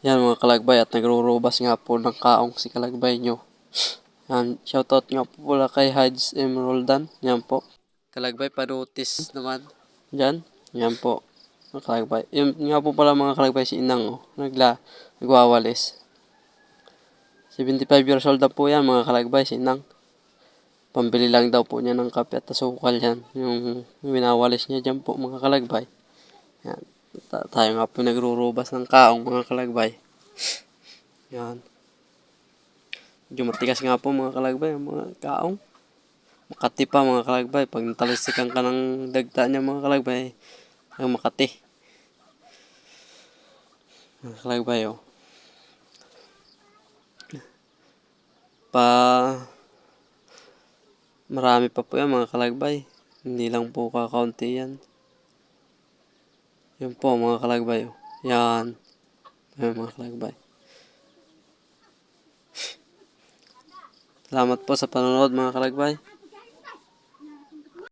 Yan mga kalagbay, at nagrurubas nga po ng kaong si kalagbay nyo. Yan, shoutout nga po pala kay Hides Emeraldan. Yan po. Kalagbay, panutis naman. Yan, yan po. Mga kalagbay. Yung nga po pala mga kalagbay, si Inang, nagwawalis. 75 years old na po yan mga kalagbay, si Inang. Pambili lang daw po niya ng kape at asukal yan. Yung winawalis niya dyan po mga kalagbay. Yan. Tayo nga po nagrurubas ng kaong mga kalagbay. Yan. Medyo matigas nga po mga kalagbay, mga kaong. Makati pa mga kalagbay. Pag natalisikan ka ng dagta niya mga kalagbay, ay makati. Mga kalagbay marami pa po yan mga kalagbay. Hindi lang po kakaunti yan. Yan po mga kalagbay. Yan. Yan mga kalagbay. Salamat po sa panonood mga kalagbay.